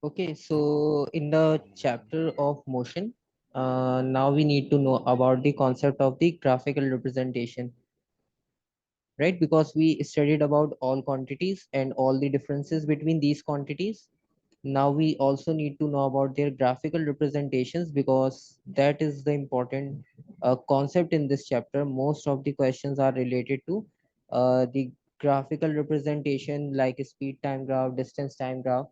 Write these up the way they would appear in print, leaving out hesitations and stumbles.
Okay, so in the chapter of motion, now we need to know about the concept of the graphical representation, right? Because we studied about all quantities and all the differences between these quantities. Now we also need to know about their graphical representations because that is the important concept in this chapter. Most of the questions are related to the graphical representation like speed time graph, distance time graph,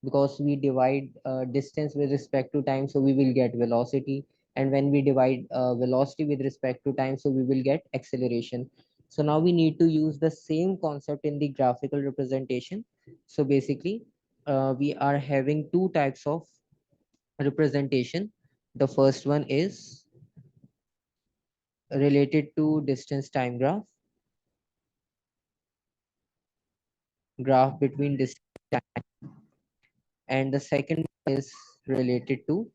because we divide distance with respect to time, so we will get velocity, and when we divide velocity with respect to time, so we will get acceleration. So now we need to use the same concept in the graphical representation. So basically we are having two types of representation. The first one is related to distance time graph, graph between distance, and the second is related to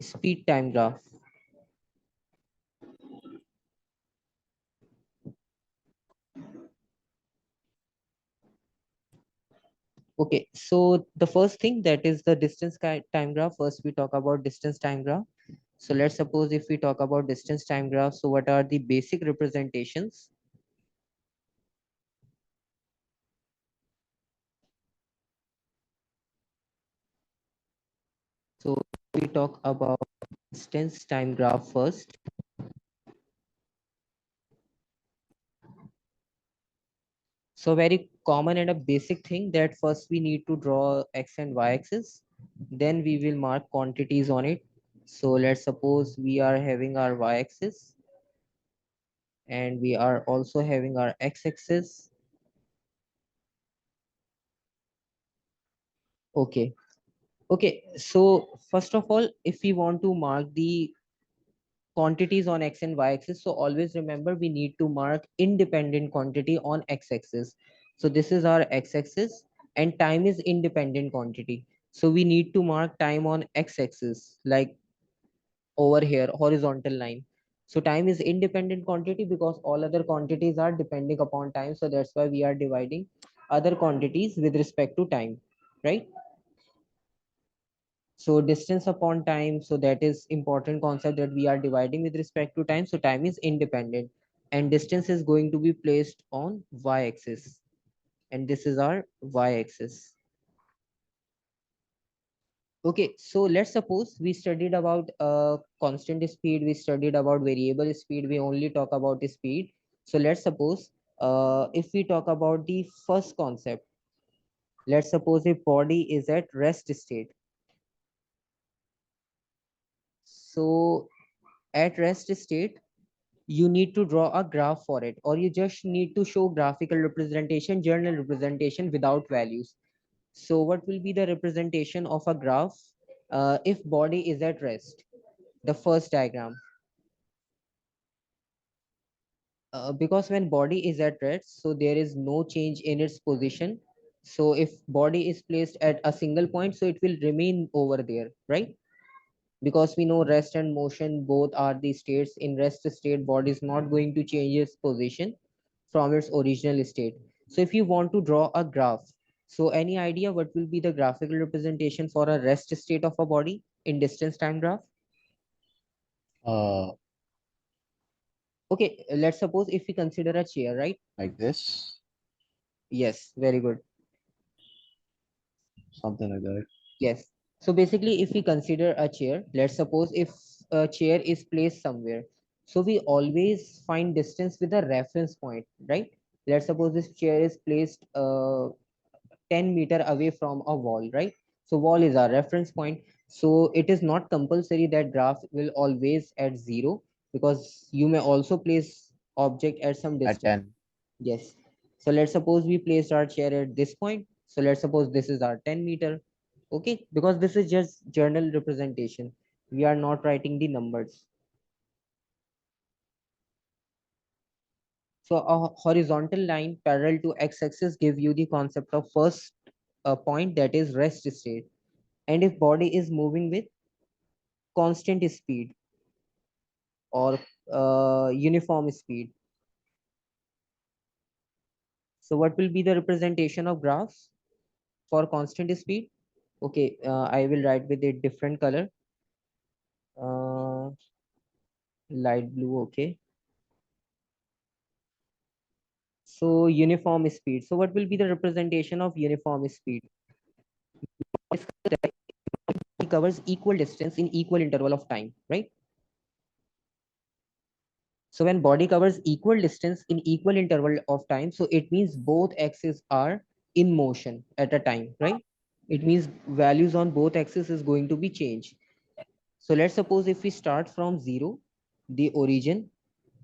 speed time graph. Okay, so the first thing, that is the time graph. First we talk about distance time graph. So let's suppose if we talk about distance time graph, so what are the basic representations? So we talk about distance time graph first. So very common and a basic thing, that first we need to draw x and y axis, then we will mark quantities on it. So let's suppose we are having our y axis and we are also having our x axis. Okay. Okay, so first of all, if we want to mark the quantities on x and y axis, so always remember we need to mark independent quantity on x axis. So this is our x axis and time is independent quantity. So we need to mark time on x axis, like over here, horizontal line. So time is independent quantity because all other quantities are depending upon time. So that's why we are dividing other quantities with respect to time, right? So distance upon time, so that is important concept, that we are dividing with respect to time. So time is independent and distance is going to be placed on y axis, and this is our y axis. Okay, so let's suppose we studied about constant speed, we studied about variable speed, we only talk about the speed. So let's suppose if we talk about the first concept, let's suppose a body is at rest state. So at rest state, you need to draw a graph for it, or you just need to show graphical representation, journal representation without values. So what will be the representation of a graph if body is at rest? The first diagram, because when body is at rest, so there is no change in its position. So if body is placed at a single point, so it will remain over there, right? Because we know rest and motion both are the states. In rest state, body is not going to change its position from its original state. So if you want to draw a graph, so any idea what will be the graphical representation for a rest state of a body in distance time graph? Uh, Okay, let's suppose if we consider a chair, right? like this, Yes, very good. something like that. Yes. So basically, if we consider a chair, let's suppose if a chair is placed somewhere, so we always find distance with a reference point, right? Let's suppose this chair is placed 10 meter away from a wall, right? So wall is our reference point. So it is not compulsory that graph will always at zero, because you may also place object at some At distance. 10. Yes. So let's suppose we placed our chair at this point. So let's suppose this is our 10 meter. Okay, because this is just journal representation. We are not writing the numbers. So a horizontal line parallel to x-axis give you the concept of first point, that is rest state. And if body is moving with constant speed or uniform speed, so what will be the representation of graphs for constant speed? Okay, I will write with a different color. uh, Light blue. Okay, so uniform speed. So what will be the representation of uniform speed? It covers equal distance in equal interval of time, right? So when body covers equal distance in equal interval of time, so it means both axes are in motion at a time, right? It means values on both axes is going to be changed. So let's suppose if we start from zero, the origin,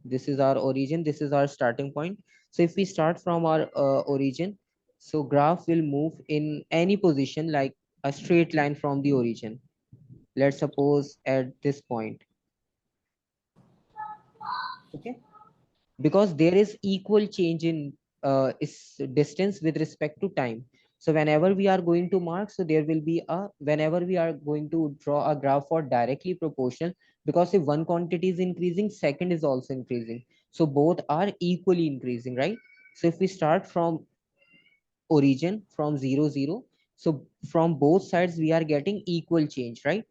this is our origin, this is our starting point. So if we start from our origin, so graph will move in any position like a straight line from the origin. Let's suppose at this point. Okay, because there is equal change in is distance with respect to time. So whenever we are going to mark, so there will be a, whenever we are going to draw a graph for directly proportional, because if one quantity is increasing, second is also increasing, so both are equally increasing, right? So if we start from origin from 0 0, so from both sides we are getting equal change, right?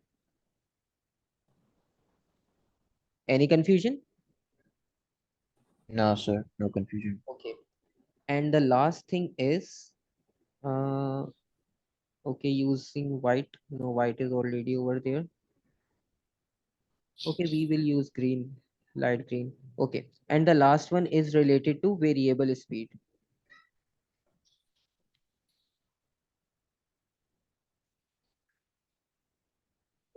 Any confusion? No, sir. No confusion. Okay, and the last thing is uh, okay, using white. No, white is already over there. Okay, we will use green, light green. Okay, and the last one is related to variable speed.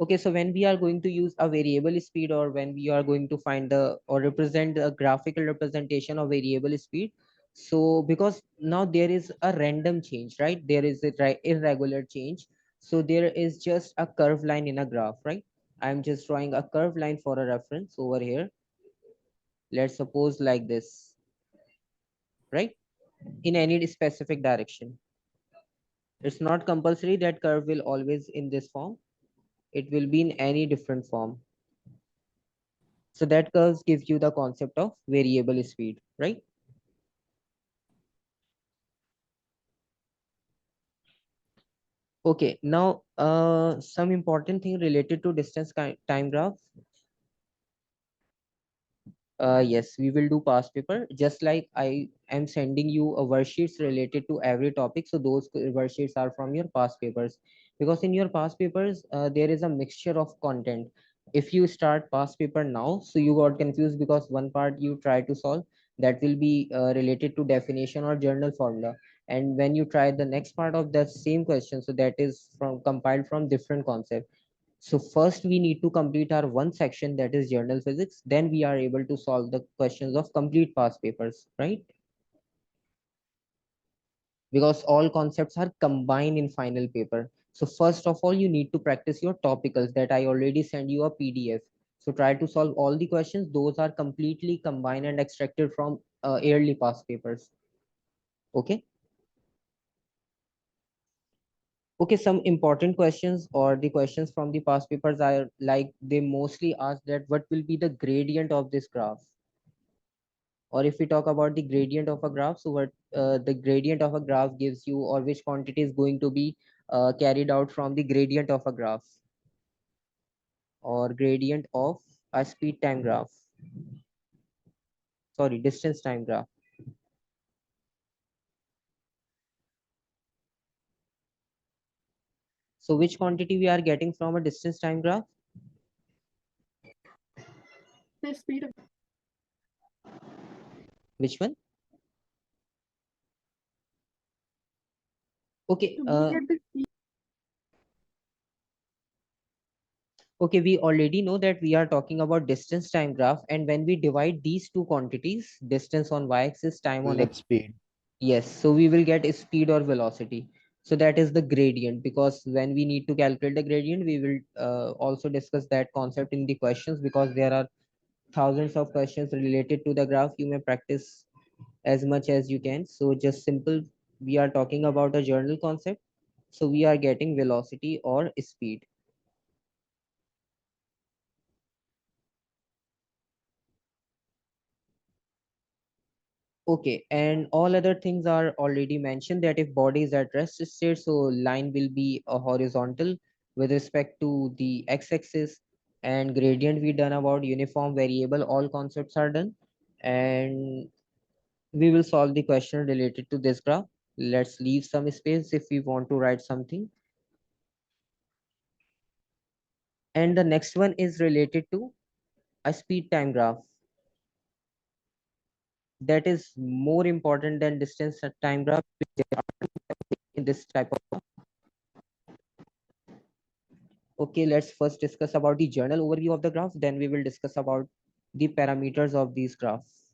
Okay, so when we are going to use a variable speed, or when we are going to find the or represent a graphical representation of variable speed, so because now there is a random change, right? There is a irregular change. So there is just a curved line in a graph, right? I'm just drawing a curved line for a reference over here. Let's suppose like this, right? In any specific direction. It's not compulsory that curve will always in this form. It will be in any different form. So that curves gives you the concept of variable speed, right? Okay, now some important thing related to distance time graph. Yes, we will do past paper. Just like I am sending you a worksheets related to every topic. So those worksheets are from your past papers. Because in your past papers, there is a mixture of content. If you start past paper now, so you got confused because one part you try to solve that will be related to definition or journal formula. And when you try the next part of the same question, so that is from compiled from different concept. So first we need to complete our one section, that is journal physics. Then we are able to solve the questions of complete past papers, right? Because all concepts are combined in final paper. So first of all, you need to practice your topicals that I already send you a PDF. So try to solve all the questions. Those are completely combined and extracted from yearly past papers. Okay. Okay, some important questions or the questions from the past papers are like they mostly ask that what will be the gradient of this graph? Or if we talk about the gradient of a graph, so what the gradient of a graph gives you, or which quantity is going to be carried out from the gradient of a graph, or gradient of a speed time graph, sorry, distance time graph. So which quantity we are getting from a distance time graph? The speed of Which one? Okay, we get the speed. okay, we already know that we are talking about distance time graph, and when we divide these two quantities, distance on y-axis, time We'll on x. get speed. Yes, so we will get speed or velocity. So that is the gradient, because when we need to calculate the gradient, we will also discuss that concept in the questions, because there are thousands of questions related to the graph. You may practice as much as you can. So just simple, we are talking about a journal concept. So we are getting velocity or speed. Okay, and all other things are already mentioned that if body is at rest state, so line will be a horizontal with respect to the x-axis, and gradient we done about uniform variable, all concepts are done. And we will solve the question related to this graph. Let's leave some space if we want to write something. And the next one is related to a speed time graph that is more important than distance time graph in this type of. Okay, let's first discuss about the general overview of the graph, then we will discuss about the parameters of these graphs.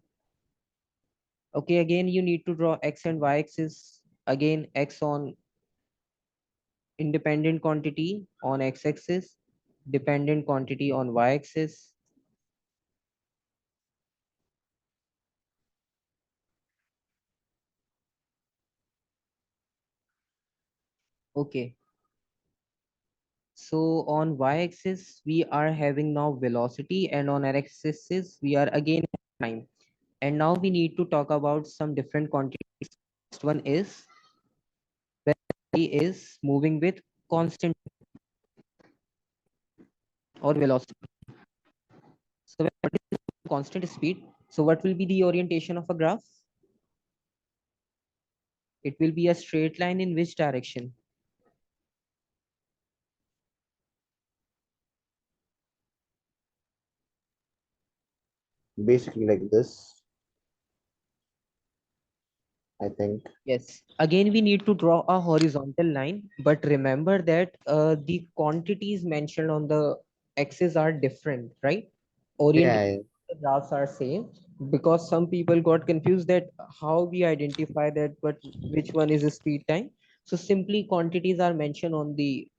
Okay, again you need to draw x and y axis. Again, x on independent quantity on x-axis, dependent quantity on y-axis. Okay, so on y-axis we are having now velocity, and on x-axis we are again time. And now we need to talk about some different quantities. Next one is when body is moving with constant or velocity. So when body is moving constant speed, so what will be the orientation of a graph? It will be a straight line in which direction? Basically like this, I think. Yes. Again, we need to draw a horizontal line, but remember that the quantities mentioned on the axis are different, right? Orientation Yeah, of the graphs are same, because some people got confused that how we identify that, but which one is a speed time. So simply quantities are mentioned on the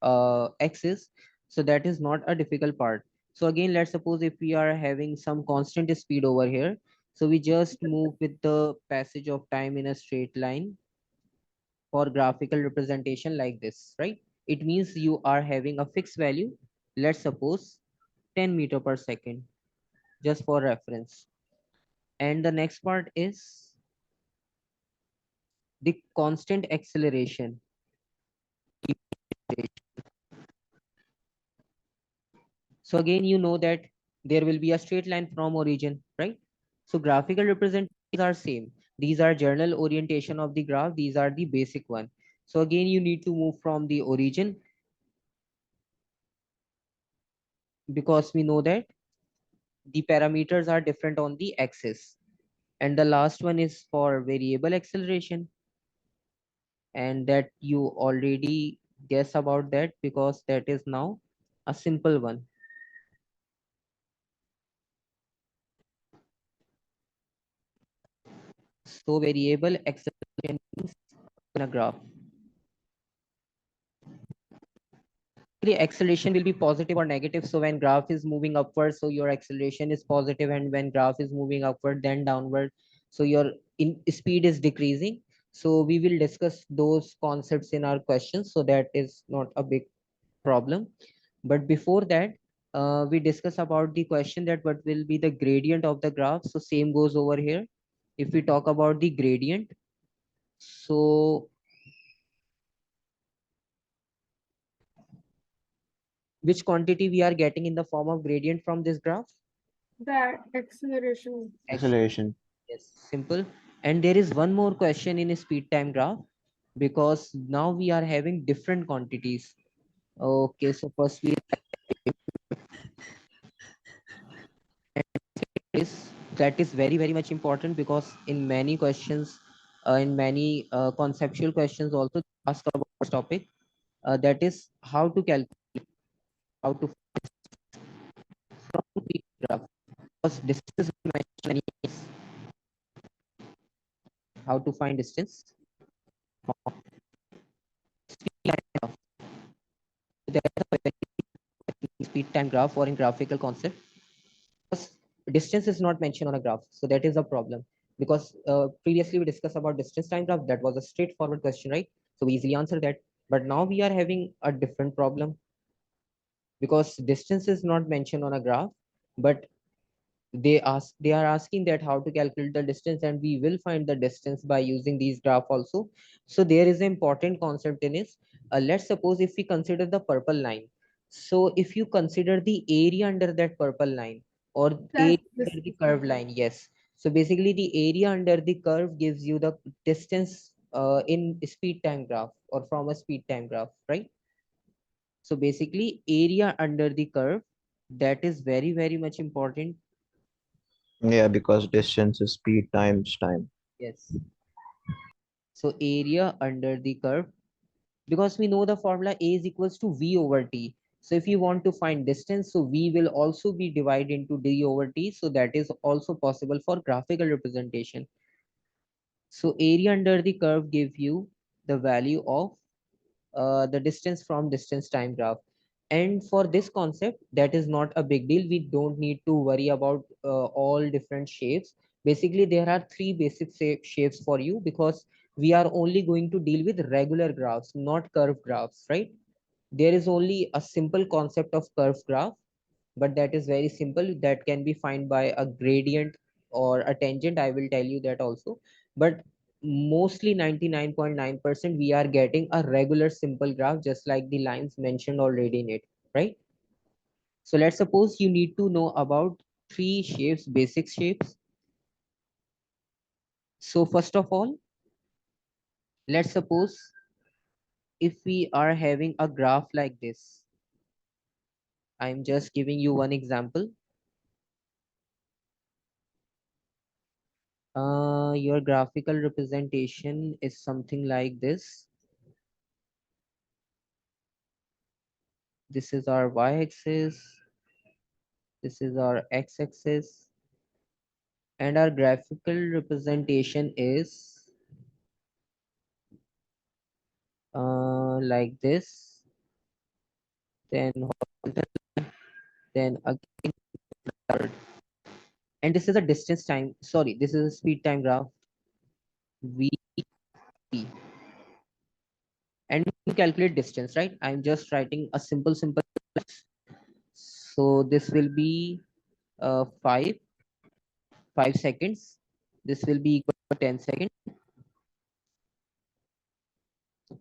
axis, so that is not a difficult part. So again, let's suppose if we are having some constant speed over here, so we just move with the passage of time in a straight line for graphical representation like this, right? It means you are having a fixed value, let's suppose 10 meter per second, just for reference. And the next part is the constant acceleration. So again, you know that there will be a straight line from origin, right? So graphical representations are same. These are general orientation of the graph. These are the basic one. So again, you need to move from the origin, because we know that the parameters are different on the axis. And the last one is for variable acceleration, and that you already guess about that because that is now a simple one. So variable acceleration means in a graph. The acceleration will be positive or negative. So when graph is moving upward, so your acceleration is positive, and when graph is moving upward, then downward, so your in speed is decreasing. So we will discuss those concepts in our questions, so that is not a big problem. But before that, we discuss about the question that what will be the gradient of the graph. So same goes over here. If we talk about the gradient, so which quantity we are getting in the form of gradient from this graph? That acceleration. acceleration. Yes, simple. And there is one more question in a speed time graph, because now we are having different quantities. Okay, so firstly is that is very very much important, because in many questions, in many conceptual questions also ask about this topic, that is how to calculate, how to from the graph, because distance is mentioned many ways. How to find distance from speed time graph. There is a very speed time graph or in graphical concept, because distance is not mentioned on a graph, so that is a problem. Because previously we discussed about distance time graph, that was a straightforward question, right? So we easily answer that. But now we are having a different problem, because distance is not mentioned on a graph, but They are asking that how to calculate the distance, and we will find the distance by using these graph also. So there is an important concept in it. Let's suppose if we consider the purple line. So if you consider the area under that purple line, or area That's this. under the curved line, yes. So basically the area under the curve gives you the distance in speed time graph, or from a speed time graph, right? So basically area under the curve, that is very very much important. Yeah, because distance is speed times time. Yes. So area under the curve, because we know the formula A is equals to V over T. So if you want to find distance, so V will also be divided into D over T. So that is also possible for graphical representation. So area under the curve give you the value of the distance from distance time graph. And for this concept, that is not a big deal. We don't need to worry about all different shapes. Basically, there are three basic shapes for you, because we are only going to deal with regular graphs, not curve graphs, right? There is only a simple concept of curve graph, but that is very simple. That can be found by a gradient or a tangent. I will tell you that also. But mostly 99.9% we are getting a regular simple graph, just like the lines mentioned already in it, right? So let's suppose you need to know about three shapes, basic shapes. So first of all, let's suppose if we are having a graph like this. I'm just giving you one example. Your graphical representation is something like this. This is our y-axis, this is our x-axis, and our graphical representation is like this. Then horizontal, then again third. And this is a distance time. Sorry, this is a speed time graph. V T. And we calculate distance, right? I'm just writing a simple. So this will be 5 seconds. This will be equal to 10 seconds.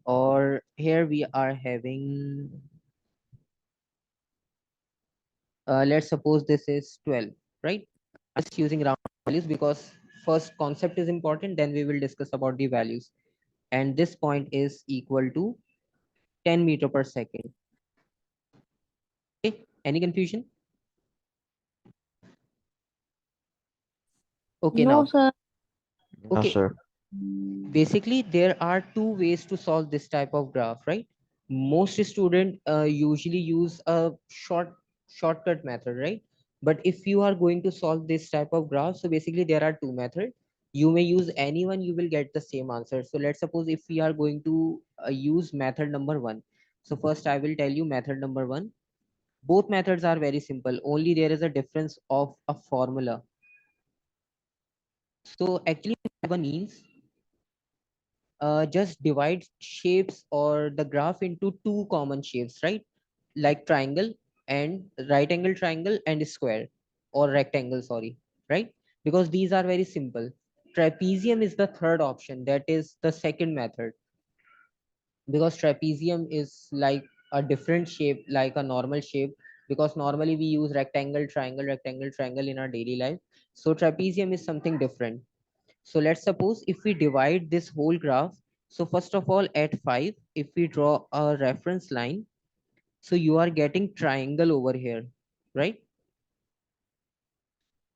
Or here we are having, let's suppose this is 12, right? Just using round values, because first concept is important, then we will discuss about the values. And this point is equal to 10 meter per second. Okay, any confusion? Okay, No, now, sir. No, okay, sir. basically there are two ways to solve this type of graph, right? Most student usually use a shortcut method, right? But if you are going to solve this type of graph, so basically there are two methods. You may use anyone, you will get the same answer. So let's suppose if we are going to use method number one. So first I will tell you method number one. Both methods are very simple, only there is a difference of a formula. So actually one means just divide shapes or the graph into two common shapes, right? Like triangle and right angle triangle and square, or rectangle, sorry, right? Because these are very simple. Trapezium is the third option, that is the second method, because trapezium is like a different shape, like a normal shape, because normally we use rectangle triangle in our daily life. So trapezium is something different. So let's suppose if we divide this whole graph, so first of all at 5, if we draw a reference line, so you are getting triangle over here, right?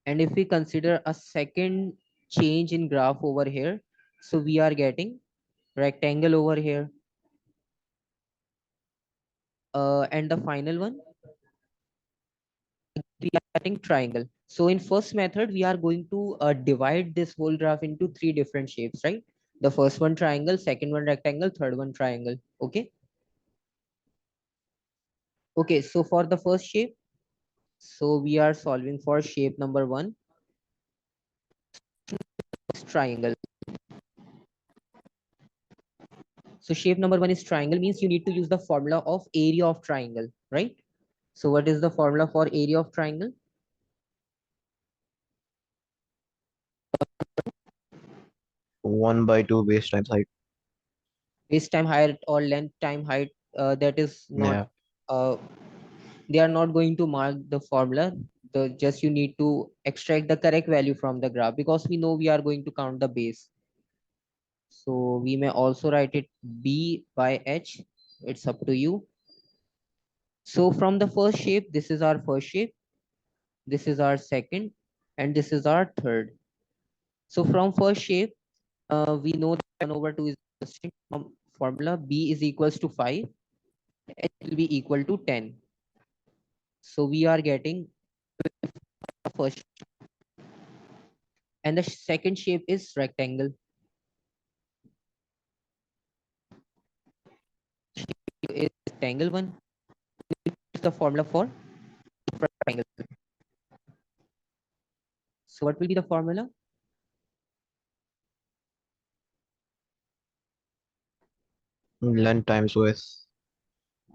And if we consider a second change in graph over here, so we are getting rectangle over here. And the final one, we are getting triangle. So in first method, we are going to divide this whole graph into three different shapes, right? The first one triangle, second one rectangle, third one triangle. Okay. Okay, so for the first shape, so we are solving for shape number one, triangle. So shape number one is triangle, means you need to use the formula of area of triangle, right? So what is the formula for area of triangle? 1 by 2 base times height. Base time height or length time height, that is not, Yeah. uh, they are not going to mark the formula. The just you need to extract the correct value from the graph, because we know we are going to count the base. So we may also write it b by h. It's up to you. So from the first shape, this is our first shape, this is our second, and this is our third. So from first shape, we know that 1 over 2 is constant from formula. B is equals to 5, h will be equal to 10. So we are getting the first, and the second shape is rectangle. Is rectangle one. Is the formula for rectangle. So what will be the formula? Length times width.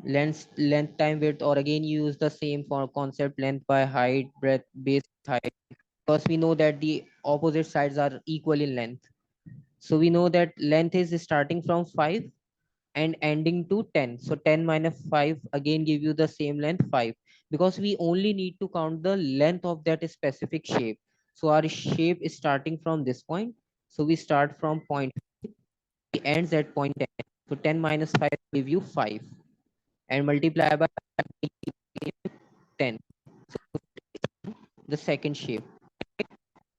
Length time width, or again use the same for concept, length by height, breadth, base height, because we know that the opposite sides are equal in length. So we know that length is starting from 5 and ending to 10. So 10 minus 5 again give you the same length 5, because we only need to count the length of that specific shape. So our shape is starting from this point. So we start from point, it ends at point 10. So 10 minus 5 give you 5, and multiply by 10, the second shape.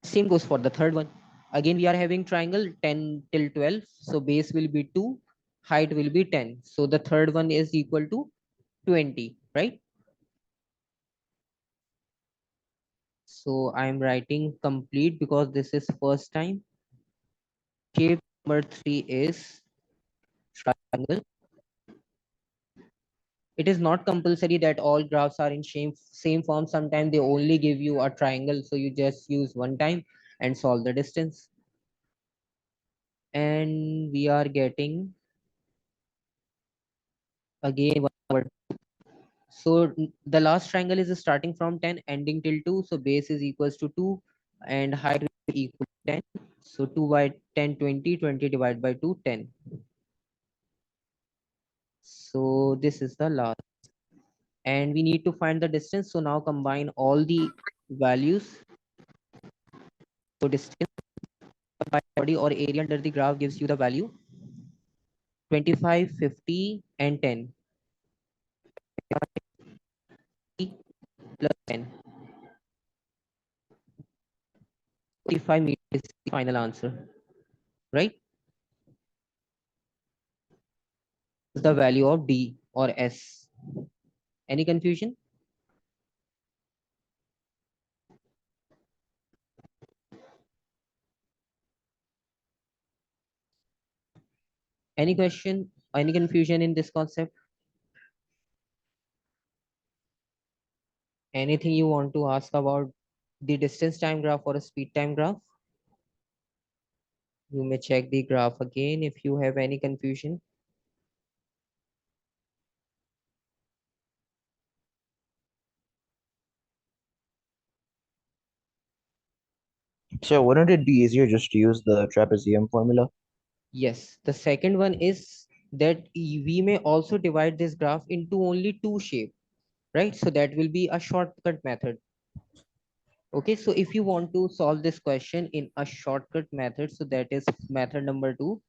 Same goes for the third one. Again, we are having triangle 10 till 12. So base will be 2, height will be 10. So the third one is equal to 20, right? So I'm writing complete because this is first time. Shape number 3 is triangle. It is not compulsory that all graphs are in same form. Sometimes they only give you a triangle. So you just use one time and solve the distance. And we are getting again 1 over. So the last triangle is starting from 10, ending till 2. So base is equals to 2 and height will be equal to 10. So 2 by 10, 20, 20 divided by 2, 10. So this is the last. And we need to find the distance. So now combine all the values. So distance by body or area under the graph gives you the value 25, 50, and 10. Plus 10. 45 meters is the final answer, right? The value of D or S. Any confusion? Any question? Any confusion in this concept? Anything you want to ask about the distance time graph or a speed time graph? You may check the graph again if you have any confusion. So wouldn't it be easier just to use the trapezium formula? Yes, the second one is that we may also divide this graph into only two shapes, right? So that will be a shortcut method. Okay, so if you want to solve this question in a shortcut method, so that is method number 2,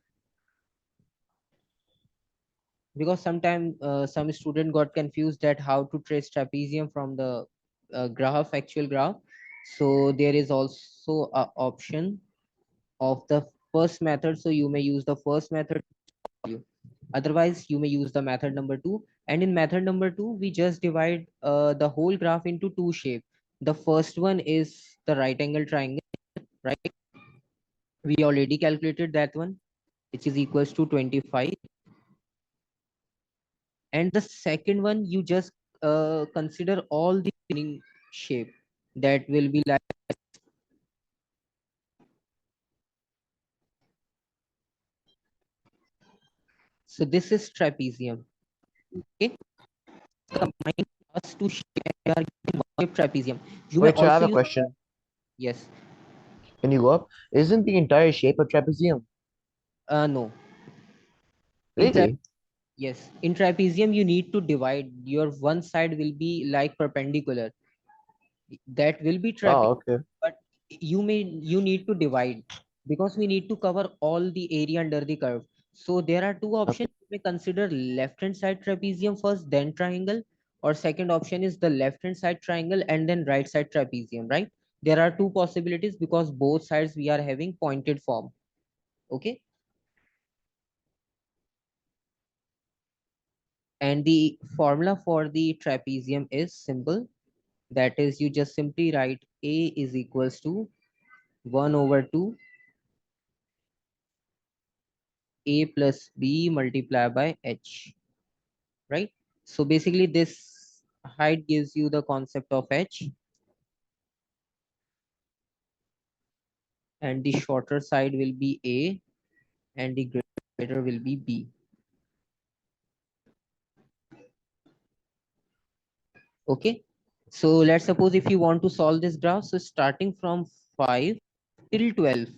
because sometimes some student got confused that how to trace trapezium from the graph, actual graph. So there is also a option of the first method. So you may use the first method. Otherwise, you may use the method number 2. And in method number 2, we just divide the whole graph into two shapes. The first one is the right angle triangle, right? We already calculated that one, which is equals to 25. And the second one, you just consider all the remaining shape, that will be like, so this is trapezium. Okay, combine us to shape, we are getting one shape trapezium. You may Wait, so I have also a use, question. yes, Can you go up? Isn't the entire shape a trapezium? No. In Really? yes, in trapezium you need to divide. Your one side will be like perpendicular. That will be Oh, trapezium, okay. but you need to divide because we need to cover all the area under the curve. So there are two Okay. options. You may consider left hand side trapezium first, then triangle, or second option is the left hand side triangle and then right side trapezium, right? There are two possibilities because both sides we are having pointed form. Okay. And the formula for the trapezium is simple. That is, you just simply write A is equals to 1 over 2 A plus B multiplied by H, right? So basically this height gives you the concept of H and the shorter side will be A and the greater will be B. Okay. So let's suppose if you want to solve this graph, so starting from 5 till 12,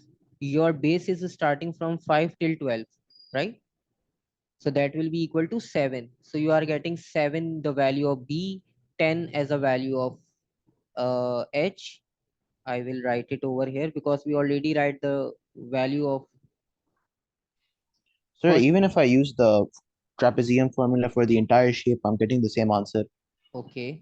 your base is starting from 5 till 12, right? So that will be equal to 7. So you are getting 7 the value of B, 10 as a value of H. I will write it over here because we already write the value of So first. even if I use the trapezium formula for the entire shape, I'm getting the same answer. Okay.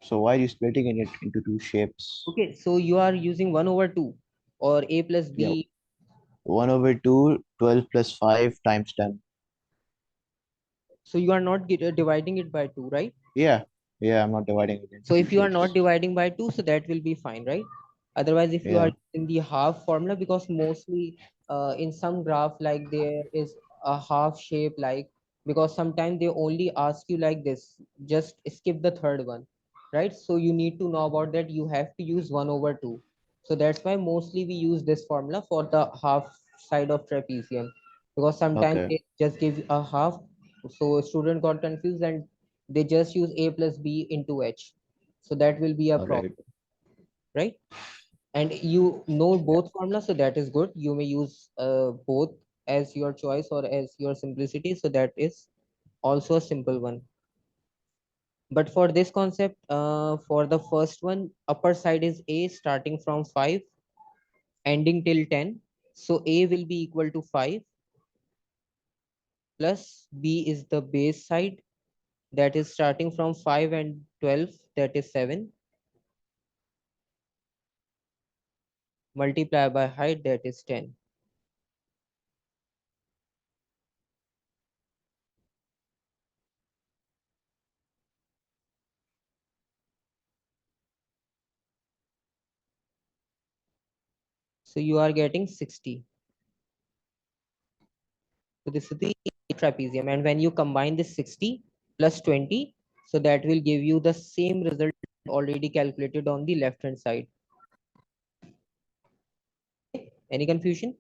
So why are you splitting it into two shapes? Okay. So you are using 1 over 2 or A plus Yeah, B. 1 over 2, 12 plus 5 times 10. So you are not dividing it by 2, right? Yeah, yeah, I'm not dividing it into So two if you are not shapes. dividing by 2, so that will be fine, right? Otherwise, if you are Yeah, in the half formula, because mostly in some graph, like there is a half shape, like because sometimes they only ask you like this, just skip the third one, right? So you need to know about that. You have to use 1 over 2. So that's why mostly we use this formula for the half side of trapezium, because sometimes okay, they just give a half. So student got confused and they just use A plus B into H, so that will be a all right. problem, right? And you know Yeah, both formulas, so that is good. You may use both as your choice or as your simplicity, so that is also a simple one. But for this concept, for the first one, upper side is A starting from 5 ending till 10. So A will be equal to 5 plus B is the base side, that is starting from 5 and 12, that is 7, multiply by height, that is 10. So you are getting 60. So this is the trapezium. And when you combine this 60 plus 20, so that will give you the same result already calculated on the left hand side. Any confusion?